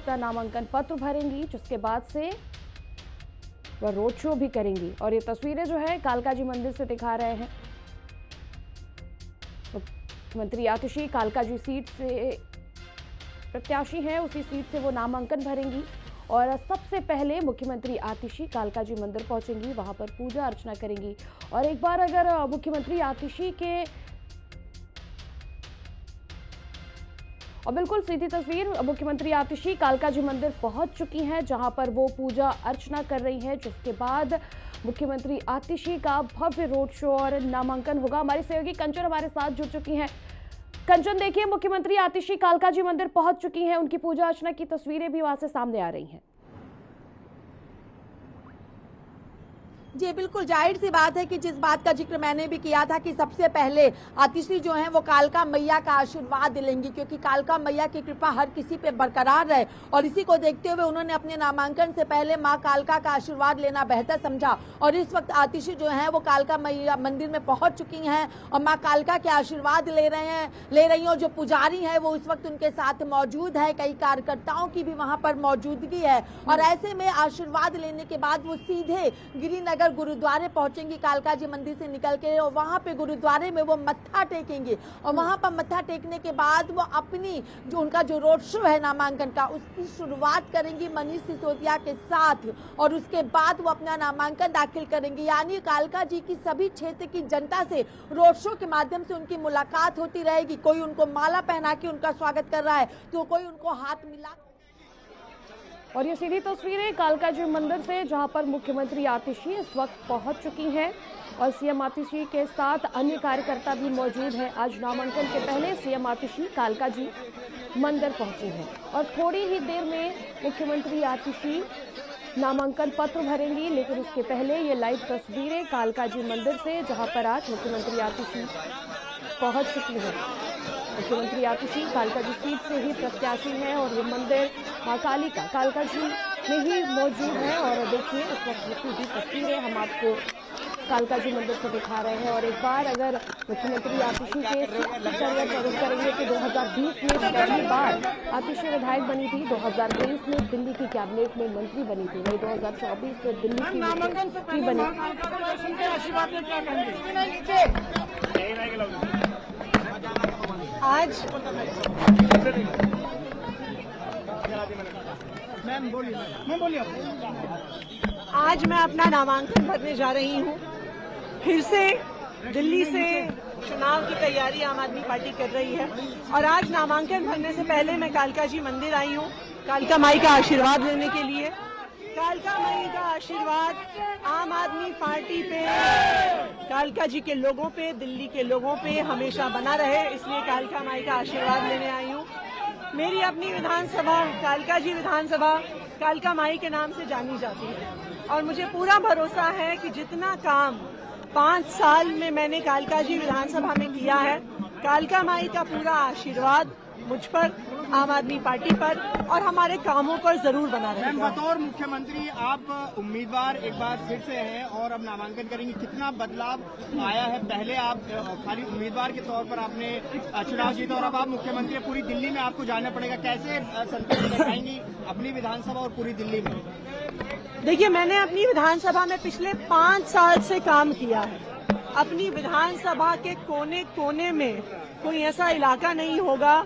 अपना नामांकन पत्र भरेंगी, जिसके बाद से वह रोड शो भी करेंगी। और ये तस्वीरें जो है कालकाजी मंदिर से दिखा रहे हैं। मुख्यमंत्री आतिशी कालकाजी सीट से प्रत्याशी हैं, उसी सीट से वो नामांकन भरेंगी। और सबसे पहले मुख्यमंत्री आतिशी कालकाजी मंदिर पहुंचेंगी, वहां पर पूजा अर्चना करेंगी। और एक बार अगर मुख्यमंत्री आतिशी के और बिल्कुल सीधी तस्वीर, मुख्यमंत्री आतिशी कालकाजी मंदिर पहुंच चुकी हैं, जहां पर वो पूजा अर्चना कर रही हैं, जिसके बाद मुख्यमंत्री आतिशी का भव्य रोड शो और नामांकन होगा। हमारी सहयोगी कंचन हमारे साथ जुड़ चुकी हैं। कंचन, देखिए मुख्यमंत्री आतिशी कालकाजी मंदिर पहुंच चुकी हैं, उनकी पूजा अर्चना की तस्वीरें भी वहां से सामने आ रही हैं। जी बिल्कुल, जाहिर सी बात है कि जिस बात का जिक्र मैंने भी किया था कि सबसे पहले आतिशी जो हैं वो कालका मैया का आशीर्वाद लेंगी, क्योंकि कालका मैया की कृपा हर किसी पे बरकरार रहे। और इसी को देखते हुए उन्होंने अपने नामांकन से पहले मां कालका का आशीर्वाद लेना बेहतर समझा। और इस वक्त आतिशी जो है वो कालका मैया मंदिर में पहुंच चुकी हैं और माँ कालका के आशीर्वाद ले रही हैं। जो पुजारी है वो इस वक्त उनके साथ मौजूद है, कई कार्यकर्ताओं की भी वहां पर मौजूदगी है। और ऐसे में आशीर्वाद लेने के बाद वो सीधे गिरिनगर गुरुद्वारे पहुंचेंगी कालकाजी मंदिर से निकल के, और वहां पे गुरुद्वारे में वो मत्था टेकेंगे। और वहां पर मत्था टेकने के बाद वो अपनी जो उनका जो रोड शो है नामांकन का, उसकी शुरुआत करेंगी मनीष सिसोदिया के साथ। और उसके बाद वो अपना नामांकन दाखिल करेंगी। यानी कालकाजी की सभी क्षेत्र की जनता से रोड शो के माध्यम से उनकी मुलाकात होती रहेगी। कोई उनको माला पहना के उनका स्वागत कर रहा है, तो कोई उनको हाथ मिला। और ये सीधी तस्वीरें कालकाजी मंदिर से, जहां पर मुख्यमंत्री आतिशी इस वक्त पहुंच चुकी हैं और सीएम आतिशी के साथ अन्य कार्यकर्ता भी मौजूद हैं। आज नामांकन के पहले सीएम आतिशी कालकाजी मंदिर पहुंची हैं और थोड़ी ही देर में मुख्यमंत्री आतिशी नामांकन पत्र भरेंगी। लेकिन उसके पहले ये लाइव तस्वीरें कालकाजी मंदिर से, जहां पर आज मुख्यमंत्री आतिशी पहुंच चुकी हैं। मुख्यमंत्री आतिशी कालकाजी सीट से ही प्रत्याशी हैं और ये मंदिर मां काली का कालकाजी में ही मौजूद है। और देखिए इस वक्त सीधी तस्वीरें हम आपको कालकाजी मंदिर से दिखा रहे हैं। और एक बार अगर मुख्यमंत्री आतिशी के प्रवेश करेंगे तो 2020 में पहली बार आतिशी विधायक बनी थी, 2023 में दिल्ली की कैबिनेट में मंत्री बनी थी, वही 2024 में दिल्ली की मंत्री बनी। आज मैं अपना नामांकन भरने जा रही हूँ। फिर से दिल्ली से चुनाव की तैयारी आम आदमी पार्टी कर रही है और आज नामांकन भरने से पहले मैं कालकाजी मंदिर आई हूँ कालका माई का आशीर्वाद लेने के लिए। कालका माई का आशीर्वाद आम आदमी पार्टी पे, कालका जी के लोगों पे, दिल्ली के लोगों पे हमेशा बना रहे, इसलिए कालका माई का आशीर्वाद लेने आई हूँ। मेरी अपनी विधानसभा कालकाजी विधानसभा कालका माई के नाम से जानी जाती है और मुझे पूरा भरोसा है कि जितना काम 5 साल में मैंने कालकाजी विधानसभा में किया है, कालका माई का पूरा आशीर्वाद मुझ पर, आम आदमी पार्टी पर और हमारे कामों पर जरूर बना रहेगा। बतौर मुख्यमंत्री आप उम्मीदवार एक बार फिर से हैं और अब नामांकन करेंगे, कितना बदलाव आया है? पहले आप खाली उम्मीदवार के तौर पर आपने चुनाव जीता और अब आप मुख्यमंत्री हैं, पूरी दिल्ली में आपको जाना पड़ेगा, कैसे संतुलन दिखाएंगी अपनी विधानसभा और पूरी दिल्ली में? देखिए, मैंने अपनी विधानसभा में पिछले 5 साल से काम किया है। अपनी विधानसभा के कोने कोने में कोई ऐसा इलाका नहीं होगा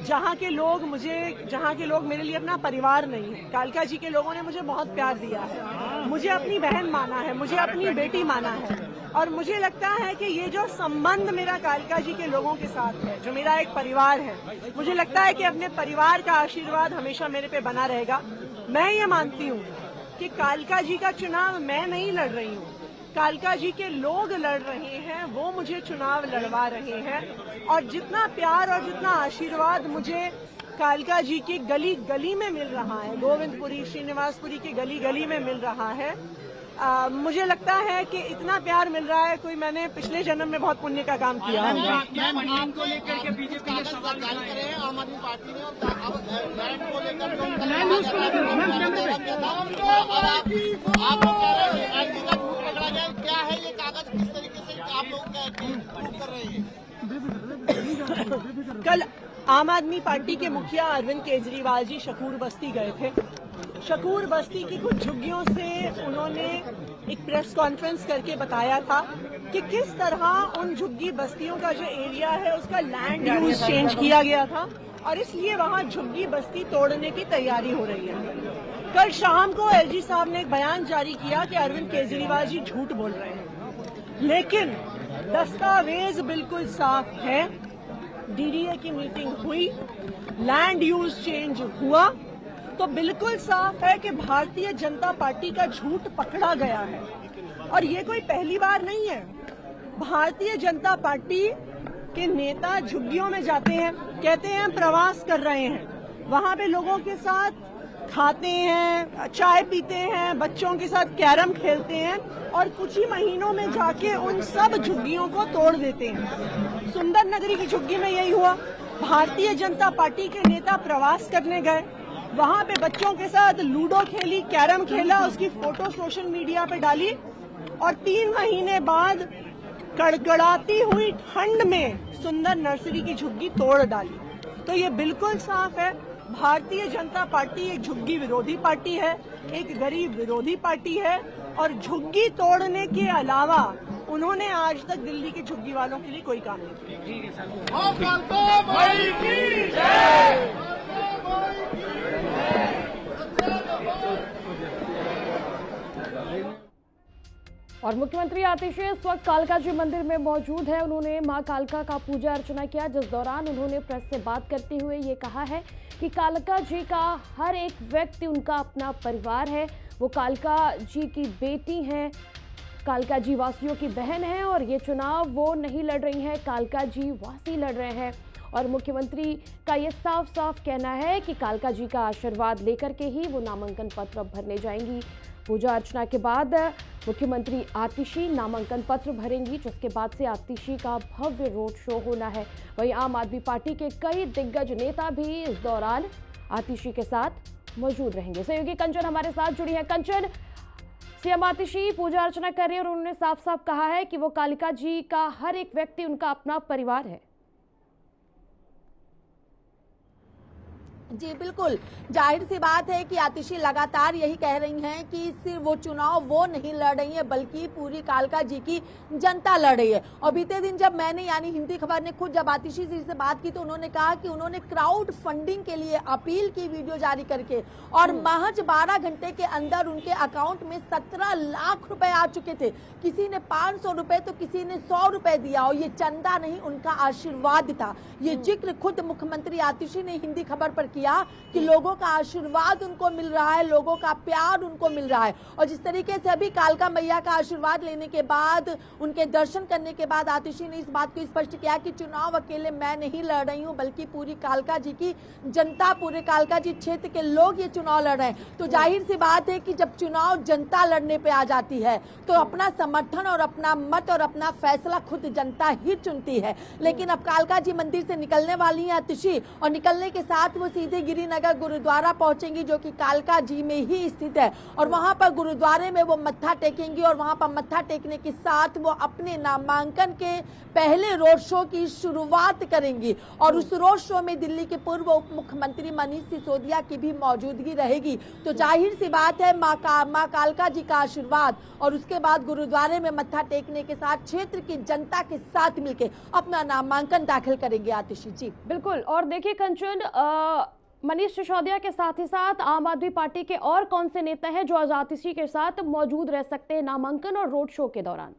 जहाँ के लोग मेरे लिए अपना परिवार नहीं है। कालका जी के लोगों ने मुझे बहुत प्यार दिया है, मुझे अपनी बहन माना है, मुझे अपनी बेटी माना है और मुझे लगता है कि ये जो संबंध मेरा कालका जी के लोगों के साथ है, जो मेरा एक परिवार है, मुझे लगता है कि अपने परिवार का आशीर्वाद हमेशा मेरे पे बना रहेगा। मैं ये मानती हूँ कि कालका जी का चुनाव मैं नहीं लड़ रही हूँ, कालका जी के लोग लड़ रहे हैं, वो मुझे चुनाव लड़वा रहे हैं और जितना प्यार और जितना आशीर्वाद मुझे कालका जी की गली गली में मिल रहा है, गोविंदपुरी, श्रीनिवासपुरी की गली गली में मिल रहा है, मुझे लगता है कि इतना प्यार मिल रहा है, कोई मैंने पिछले जन्म में बहुत पुण्य का काम किया है। आपको लेकर के बीजेपी के सवाल करे हैं आम आदमी पार्टी ने क्या है ये कागज, किस तरीके से आप लोग कर रहे हैं? आम आदमी पार्टी के मुखिया अरविंद केजरीवाल जी शकूर बस्ती गए थे। शकूर बस्ती की कुछ झुग्गियों से उन्होंने एक प्रेस कॉन्फ्रेंस करके बताया था कि किस तरह उन झुग्गी बस्तियों का जो एरिया है उसका लैंड यूज चेंज किया गया था और इसलिए वहां झुग्गी बस्ती तोड़ने की तैयारी हो रही है। कल शाम को एलजी साहब ने एक बयान जारी किया कि अरविंद केजरीवाल जी झूठ बोल रहे हैं, लेकिन दस्तावेज बिल्कुल साफ है। डीडीए की मीटिंग हुई, लैंड यूज चेंज हुआ, तो बिल्कुल साफ है कि भारतीय जनता पार्टी का झूठ पकड़ा गया है। और ये कोई पहली बार नहीं है। भारतीय जनता पार्टी के नेता झुग्गियों में जाते हैं, कहते हैं प्रवास कर रहे हैं, वहां पे लोगों के साथ खाते हैं, चाय पीते हैं, बच्चों के साथ कैरम खेलते हैं और कुछ ही महीनों में जाके उन सब झुग्गियों को तोड़ देते हैं। सुंदर नगरी की झुग्गी में यही हुआ। भारतीय जनता पार्टी के नेता प्रवास करने गए, वहां पे बच्चों के साथ लूडो खेली, कैरम खेला, उसकी फोटो सोशल मीडिया पे डाली और 3 महीने बाद कड़कड़ाती हुई ठंड में सुंदर नर्सरी की झुग्गी तोड़ डाली। तो ये बिल्कुल साफ है, भारतीय जनता पार्टी एक झुग्गी विरोधी पार्टी है, एक गरीब विरोधी पार्टी है और झुग्गी तोड़ने के अलावा उन्होंने आज तक दिल्ली के झुग्गी वालों के लिए कोई काम नहीं किया। और मुख्यमंत्री आतिशी इस वक्त कालका जी मंदिर में मौजूद है। उन्होंने मां कालका का पूजा अर्चना किया, जिस दौरान उन्होंने प्रेस से बात करते हुए ये कहा है कि कालका जी का हर एक व्यक्ति उनका अपना परिवार है। वो कालका जी की बेटी हैं, कालका जी वासियों की बहन है और ये चुनाव वो नहीं लड़ रही हैं, कालका जी वासी लड़ रहे हैं। और मुख्यमंत्री का ये साफ साफ कहना है कि कालका जी का आशीर्वाद लेकर के ही वो नामांकन पत्र भरने जाएंगी। पूजा अर्चना के बाद मुख्यमंत्री आतिशी नामांकन पत्र भरेंगी, जिसके बाद से आतिशी का भव्य रोड शो होना है। वहीं आम आदमी पार्टी के कई दिग्गज नेता भी इस दौरान आतिशी के साथ मौजूद रहेंगे। सहयोगी कंचन हमारे साथ जुड़ी है। कंचन, सीएम आतिशी पूजा अर्चना कर रहे हैं और उन्होंने साफ साफ कहा है कि वो कालिका जी का हर एक व्यक्ति उनका अपना परिवार है। जी बिल्कुल, जाहिर सी बात है कि आतिशी लगातार यही कह रही हैं कि सिर्फ वो चुनाव वो नहीं लड़ रही है बल्कि पूरी कालका जी की जनता लड़ रही है। और बीते दिन जब मैंने यानी हिंदी खबर ने खुद जब आतिशी जी से बात की तो उन्होंने कहा कि उन्होंने क्राउड फंडिंग के लिए अपील की वीडियो जारी करके और महज 12 घंटे के अंदर उनके अकाउंट में 17 लाख रुपए आ चुके थे। किसी ने 500 रुपए तो किसी ने 100 रुपए दिया और ये चंदा नहीं, उनका आशीर्वाद था। ये जिक्र खुद मुख्यमंत्री आतिशी ने हिंदी खबर पर किया कि लोगों का आशीर्वाद उनको मिल रहा है, लोगों का प्यार उनको मिल रहा है। और जिस तरीके से अभी कालका मैया का आशीर्वाद लेने के बाद, उनके दर्शन करने के बाद आतिशी ने इस बात को स्पष्ट किया कि चुनाव अकेले मैं नहीं लड़ रही हूं बल्कि पूरी कालका जी की जनता, पूरे कालका जी क्षेत्र के लोग ये चुनाव लड़ रहे हैं। तो जाहिर सी बात है कि जब चुनाव जनता लड़ने पे आ जाती है तो अपना समर्थन और अपना मत और अपना फैसला खुद जनता ही चुनती है। लेकिन अब कालका जी मंदिर से निकलने वाली है आतिशी और निकलने के साथ वो सीधे गिरिनगर गुरुद्वारा पहुंचेंगी जो कि कालका जी में ही स्थित है। और वहां पर गुरुद्वारे में वो मत्था टेकेंगी और वहां पर मत्था टेकने के साथ वो अपने नामांकन के पहले रोड शो की शुरुआत करेंगी। और उस रोड शो में दिल्ली के पूर्व उप मुख्यमंत्री मनीष सिसोदिया की भी मौजूदगी रहेगी। तो जाहिर सी बात है माँ कालका जी का आशीर्वाद और उसके बाद गुरुद्वारे में मत्था टेकने के साथ क्षेत्र की जनता के साथ मिलकर अपना नामांकन दाखिल करेंगे आतिशी जी। बिल्कुल। और देखिए कंचन, मनीष सिसोदिया के साथ ही साथ आम आदमी पार्टी के और कौन से नेता हैं जो आज आतिशी के साथ मौजूद रह सकते हैं नामांकन और रोड शो के दौरान?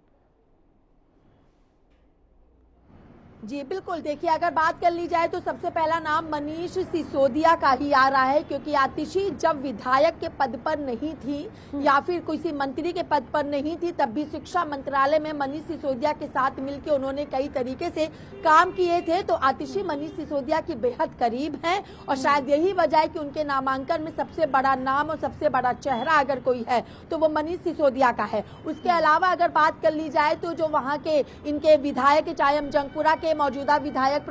जी बिल्कुल, देखिए अगर बात कर ली जाए तो सबसे पहला नाम मनीष सिसोदिया का ही आ रहा है क्योंकि आतिशी जब विधायक के पद पर नहीं थी या फिर किसी मंत्री के पद पर नहीं थी तब भी शिक्षा मंत्रालय में मनीष सिसोदिया के साथ मिलकर उन्होंने कई तरीके से काम किए थे। तो आतिशी मनीष सिसोदिया की बेहद करीब हैं और शायद यही वजह है कि उनके नामांकन में सबसे बड़ा नाम और सबसे बड़ा चेहरा अगर कोई है तो वो मनीष सिसोदिया का है। उसके अलावा अगर बात कर ली जाए तो जो वहाँ के इनके विधायक चाहे हम जंगपुरा के के मौजूदा विधायक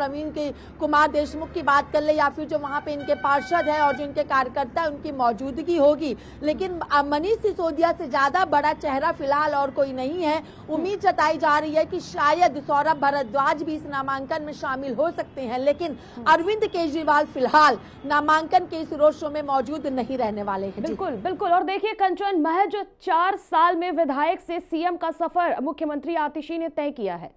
कुमार देशमुख की बात कर ले या फिर जो वहां पे इनके पार्षद हैं और जो इनके कार्यकर्ता हैं, उनकी मौजूदगी होगी। लेकिन मनीष सिसोदिया से ज्यादा बड़ा चेहरा फिलहाल और कोई नहीं है। उम्मीद जताई जा रही है कि शायद सौरभ भारद्वाज भी इस नामांकन में शामिल हो सकते हैं, लेकिन अरविंद केजरीवाल फिलहाल नामांकन के इस रोड शो में मौजूद नहीं रहने वाले हैं। बिल्कुल बिल्कुल। और देखिए कंचन, महज 4 साल में विधायक से सीएम का सफर मुख्यमंत्री आतिशी ने तय किया है।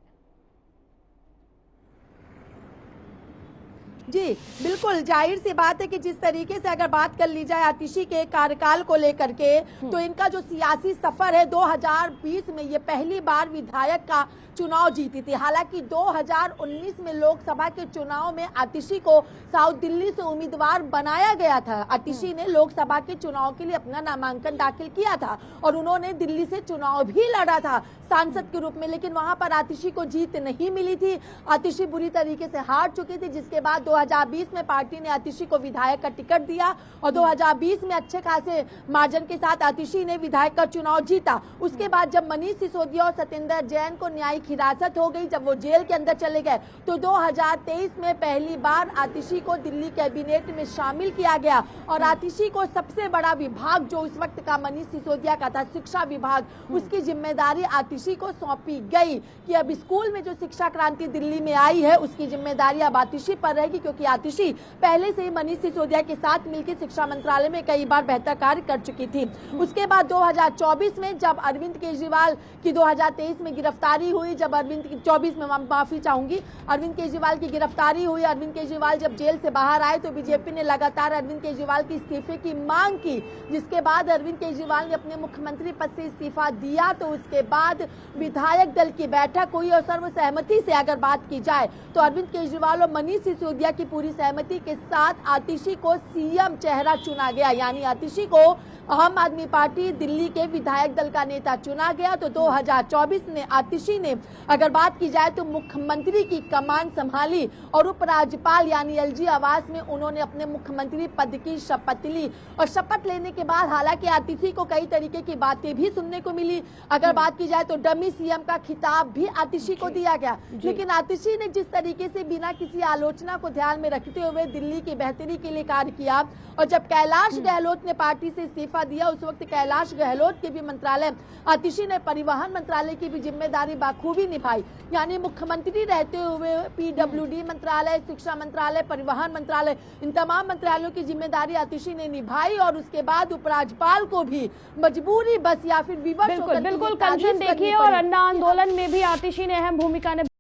जी बिल्कुल, जाहिर सी बात है कि जिस तरीके से अगर बात कर ली जाए आतिशी के कार्यकाल को लेकर के, तो इनका जो सियासी सफर है 2020 में ये पहली बार विधायक का चुनाव जीती थी। हालांकि 2019 में लोकसभा के चुनाव में आतिशी को साउथ दिल्ली से उम्मीदवार बनाया गया था। आतिशी ने लोकसभा के चुनाव के लिए अपना नामांकन दाखिल किया था और उन्होंने दिल्ली से चुनाव भी लड़ा था सांसद के रूप में, लेकिन वहां पर आतिशी को जीत नहीं मिली थी। आतिशी बुरी तरीके से हार चुकी थी, जिसके बाद 2020 में पार्टी ने आतिशी को विधायक का टिकट दिया और 2020 में अच्छे खासे मार्जिन के साथ आतिशी ने विधायक का चुनाव जीता। उसके बाद जब मनीष सिसोदिया और सत्येंद्र जैन को न्यायिक हिरासत हो गई, जब वो जेल के अंदर चले गए, तो 2023 में पहली बार आतिशी को दिल्ली कैबिनेट में शामिल किया गया और आतिशी को सबसे बड़ा विभाग जो उस वक्त का मनीष सिसोदिया का था, शिक्षा विभाग, उसकी जिम्मेदारी आतिशी को सौंपी गई कि अब स्कूल में जो शिक्षा क्रांति दिल्ली में आई है उसकी जिम्मेदारी अब आतिशी पर रहेगी, क्योंकि आतिशी पहले से ही मनीष सिसोदिया के साथ मिलकर शिक्षा मंत्रालय में कई बार बेहतर कार्य कर चुकी थी। उसके बाद 2024 में जब अरविंद केजरीवाल की 2023 में गिरफ्तारी हुई, जब अरविंद 24 में माफी चाहूंगी, अरविंद केजरीवाल की गिरफ्तारी हुई, अरविंद केजरीवाल जब जेल से बाहर आए तो बीजेपी ने लगातार अरविंद केजरीवाल के इस्तीफे की मांग की, जिसके बाद अरविंद केजरीवाल ने अपने मुख्यमंत्री पद से इस्तीफा दिया। तो उसके बाद विधायक दल की बैठक हुई और सर्वसहमति से अगर बात की जाए तो अरविंद केजरीवाल और मनीष सिसोदिया की पूरी सहमति के साथ आतिशी को सीएम चेहरा चुना गया, यानी आतिशी को आम आदमी पार्टी दिल्ली के विधायक दल का नेता चुना गया। तो 2024 में आतिशी ने अगर बात की जाए तो मुख्यमंत्री की कमान संभाली और उपराज्यपाल यानी एलजी आवास में उन्होंने अपने मुख्यमंत्री पद की शपथ ली। और शपथ लेने के बाद हालांकि आतिशी को कई तरीके की बातें भी सुनने को मिली। अगर बात की जाए तो डमी सीएम का खिताब भी आतिशी को दिया गया, लेकिन आतिशी ने जिस तरीके से बिना किसी आलोचना को ध्यान में रखते हुए दिल्ली की बेहतरी के लिए कार्य किया, और जब कैलाश गहलोत ने पार्टी से इस्तीफा दिया उस वक्त कैलाश गहलोत के भी मंत्रालय, आतिशी ने परिवहन मंत्रालय की भी जिम्मेदारी बाखूबी निभाई, यानी मुख्यमंत्री रहते हुए पीडब्ल्यूडी मंत्रालय, शिक्षा मंत्रालय, परिवहन मंत्रालय, इन तमाम मंत्रालयों की जिम्मेदारी आतिशी ने निभाई। और उसके बाद उपराज्यपाल को भी मजबूरी बस या फिर विवश बिल्कुल कंचन, देखिए और अन्ना आंदोलन में भी आतिशी ने अहम भूमिका